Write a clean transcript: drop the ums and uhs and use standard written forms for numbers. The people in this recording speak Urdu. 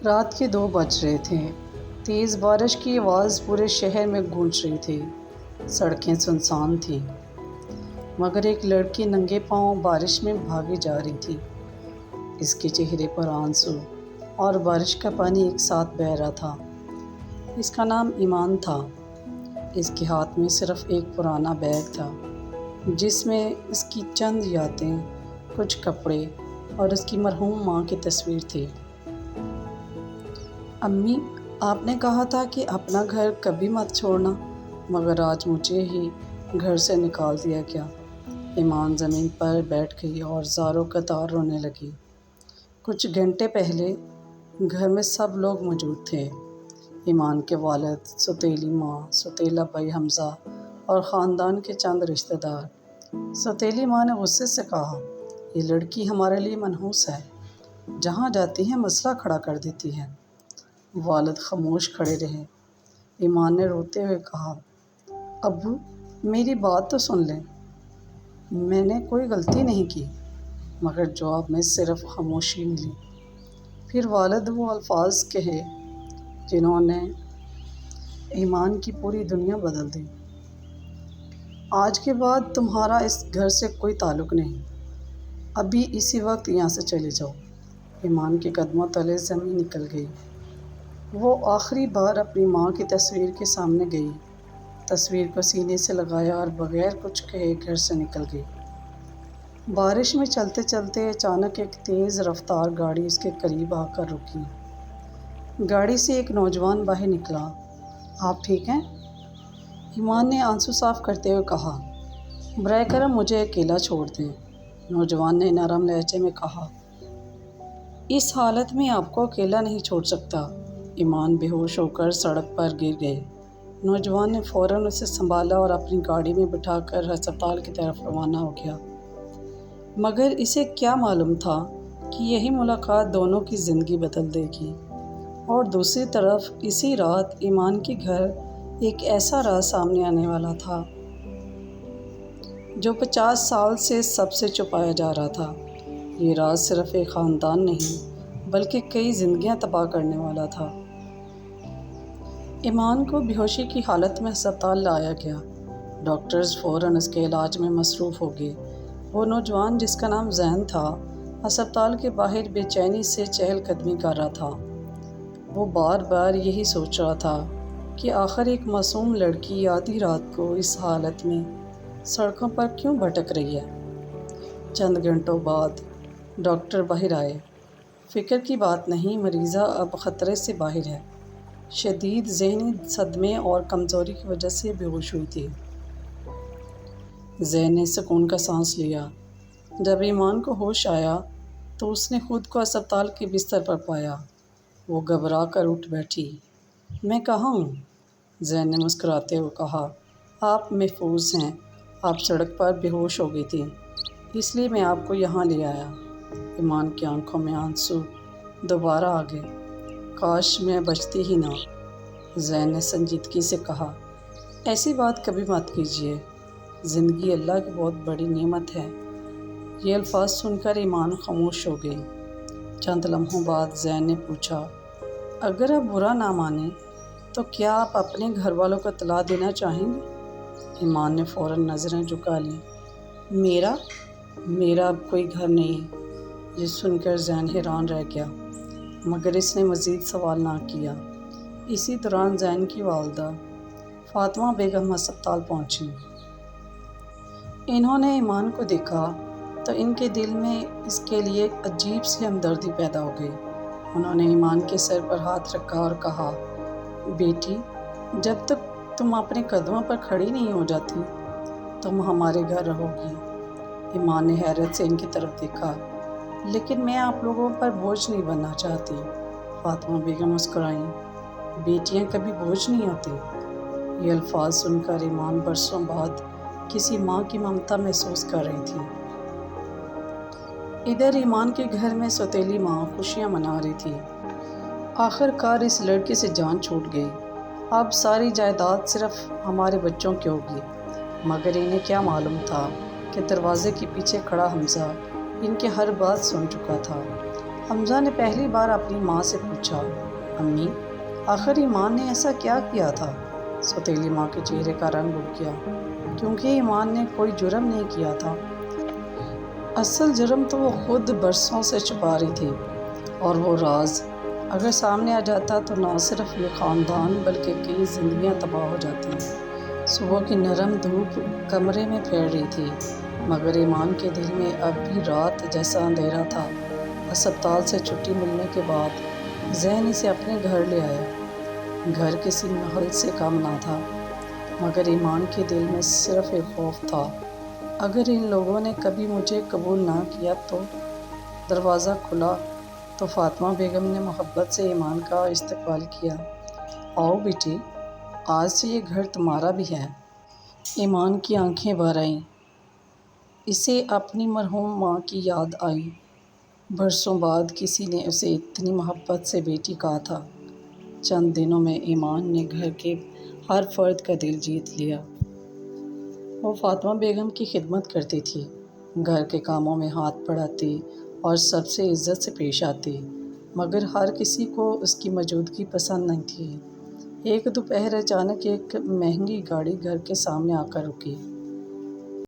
رات کے 2 بج رہے تھے۔ تیز بارش کی آواز پورے شہر میں گونج رہی تھی۔ سڑکیں سنسان تھیں، مگر ایک لڑکی ننگے پاؤں بارش میں بھاگی جا رہی تھی۔ اس کے چہرے پر آنسو اور بارش کا پانی ایک ساتھ بہہ رہا تھا۔ اس کا نام ایمان تھا۔ اس کے ہاتھ میں صرف ایک پرانا بیگ تھا جس میں اس کی چند یادیں، کچھ کپڑے اور اس کی مرحوم ماں کی تصویر تھی۔ امی، آپ نے کہا تھا کہ اپنا گھر کبھی مت چھوڑنا، مگر آج مجھے ہی گھر سے نکال دیا گیا۔ ایمان زمین پر بیٹھ گئی اور زاروں قطار رونے لگی۔ کچھ گھنٹے پہلے گھر میں سب لوگ موجود تھے۔ ایمان کے والد، سوتیلی ماں، سوتیلا بھائی حمزہ اور خاندان کے چند رشتہ دار۔ سوتیلی ماں نے غصے سے کہا، یہ لڑکی ہمارے لیے منحوس ہے، جہاں جاتی ہے مسئلہ کھڑا کر دیتی ہے۔ والد خاموش کھڑے رہے۔ ایمان نے روتے ہوئے کہا، ابو، میری بات تو سن لیں، میں نے کوئی غلطی نہیں کی۔ مگر جواب میں صرف خاموشی ملی۔ پھر والد وہ الفاظ کہے جنہوں نے ایمان کی پوری دنیا بدل دی، آج کے بعد تمہارا اس گھر سے کوئی تعلق نہیں، ابھی اسی وقت یہاں سے چلے جاؤ۔ ایمان کے قدموں تلے زمین نکل گئی۔ وہ آخری بار اپنی ماں کی تصویر کے سامنے گئی، تصویر کو سینے سے لگایا اور بغیر کچھ کہے گھر سے نکل گئی۔ بارش میں چلتے چلتے اچانک ایک تیز رفتار گاڑی اس کے قریب آ کر رکی۔ گاڑی سے ایک نوجوان باہر نکلا۔ آپ ٹھیک ہیں؟ ایمان نے آنسو صاف کرتے ہوئے کہا، برائے کرم مجھے اکیلا چھوڑ دیں۔ نوجوان نے نرم لہجے میں کہا، اس حالت میں آپ کو اکیلا نہیں چھوڑ سکتا۔ ایمان بے ہوش ہو کر سڑک پر گر گئے۔ نوجوان نے فوراً اسے سنبھالا اور اپنی گاڑی میں بٹھا کر ہسپتال کی طرف روانہ ہو گیا۔ مگر اسے کیا معلوم تھا کہ یہی ملاقات دونوں کی زندگی بدل دے گی۔ اور دوسری طرف اسی رات ایمان کے گھر ایک ایسا راز سامنے آنے والا تھا جو 50 سال سے سب سے چھپایا جا رہا تھا۔ یہ راز صرف ایک خاندان نہیں بلکہ کئی زندگیاں تباہ کرنے والا تھا۔ ایمان کو بے ہوشی کی حالت میں ہسپتال لایا گیا۔ ڈاکٹرز فوراً اس کے علاج میں مصروف ہو گئے۔ وہ نوجوان جس کا نام زین تھا، ہسپتال کے باہر بے چینی سے چہل قدمی کر رہا تھا۔ وہ بار بار یہی سوچ رہا تھا کہ آخر ایک معصوم لڑکی آدھی رات کو اس حالت میں سڑکوں پر کیوں بھٹک رہی ہے۔ چند گھنٹوں بعد ڈاکٹر باہر آئے۔ فکر کی بات نہیں، مریضہ اب خطرے سے باہر ہے، شدید ذہنی صدمے اور کمزوری کی وجہ سے بے ہوش ہوئی تھی۔ زین نے سکون کا سانس لیا۔ جب ایمان کو ہوش آیا تو اس نے خود کو ہسپتال کے بستر پر پایا۔ وہ گھبرا کر اٹھ بیٹھی۔ میں کہاں ہوں؟ زین نے مسکراتے ہوئے کہا، آپ محفوظ ہیں، آپ سڑک پر بے ہوش ہو گئی تھیں، اس لیے میں آپ کو یہاں لے آیا۔ ایمان کی آنکھوں میں آنسو دوبارہ آ گئے۔ کاش میں بچتی ہی نہ۔ زین نے سنجیدگی سے کہا، ایسی بات کبھی مت کیجیے، زندگی اللہ کی بہت بڑی نعمت ہے۔ یہ الفاظ سن کر ایمان خاموش ہو گئی۔ چند لمحوں بعد زین نے پوچھا، اگر آپ برا نہ مانیں تو کیا آپ اپنے گھر والوں کو اطلاع دینا چاہیں گے؟ ایمان نے فوراً نظریں جھکا لیں۔ میرا اب کوئی گھر نہیں۔ یہ سن کر زین حیران رہ گیا، مگر اس نے مزید سوال نہ کیا۔ اسی دوران زین کی والدہ فاطمہ بیگم ہسپتال پہنچیں۔ انہوں نے ایمان کو دیکھا تو ان کے دل میں اس کے لیے ایک عجیب سی ہمدردی پیدا ہو گئی۔ انہوں نے ایمان کے سر پر ہاتھ رکھا اور کہا، بیٹی، جب تک تم اپنے قدموں پر کھڑی نہیں ہو جاتی تم ہمارے گھر رہو گی۔ ایمان نے حیرت سے ان کی طرف دیکھا، لیکن میں آپ لوگوں پر بوجھ نہیں بننا چاہتی۔ فاطمہ بیگم مسکرائیں، بیٹیاں کبھی بوجھ نہیں ہوتی۔ یہ الفاظ سن کر ایمان برسوں بعد کسی ماں کی ممتا محسوس کر رہی تھی۔ ادھر ایمان کے گھر میں سوتیلی ماں خوشیاں منا رہی تھی۔ آخر کار اس لڑکے سے جان چھوٹ گئی، اب ساری جائیداد صرف ہمارے بچوں کی ہوگی۔ مگر انہیں کیا معلوم تھا کہ دروازے کے پیچھے کھڑا حمزہ ان کی ہر بات سن چکا تھا۔ حمزہ نے پہلی بار اپنی ماں سے پوچھا، امی آخر ایمان نے ایسا کیا کیا تھا؟ سوتیلی ماں کے چہرے کا رنگ اڑ گیا، کیونکہ ایمان نے کوئی جرم نہیں کیا تھا۔ اصل جرم تو وہ خود برسوں سے چھپا رہی تھی، اور وہ راز اگر سامنے آ جاتا تو نہ صرف یہ خاندان بلکہ کئی زندگیاں تباہ ہو جاتی۔ صبح کی نرم دھوپ کمرے میں پھیل رہی تھی، مگر ایمان کے دل میں اب بھی رات جیسا اندھیرا تھا۔ ہسپتال سے چھٹی ملنے کے بعد ذہن اسے اپنے گھر لے آیا۔ گھر کسی محل سے کم نہ تھا، مگر ایمان کے دل میں صرف ایک خوف تھا، اگر ان لوگوں نے کبھی مجھے قبول نہ کیا تو۔ دروازہ کھلا تو فاطمہ بیگم نے محبت سے ایمان کا استقبال کیا۔ آؤ بیٹی، آج سے یہ گھر تمہارا بھی ہے۔ ایمان کی آنکھیں بھر آئیں، اسے اپنی مرحوم ماں کی یاد آئی۔ برسوں بعد کسی نے اسے اتنی محبت سے بیٹی کہا تھا۔ چند دنوں میں ایمان نے گھر کے ہر فرد کا دل جیت لیا۔ وہ فاطمہ بیگم کی خدمت کرتی تھی، گھر کے کاموں میں ہاتھ بڑھاتی اور سب سے عزت سے پیش آتی، مگر ہر کسی کو اس کی موجودگی پسند نہیں تھی۔ ایک دوپہر اچانک ایک مہنگی گاڑی گھر کے سامنے آ کر رکی۔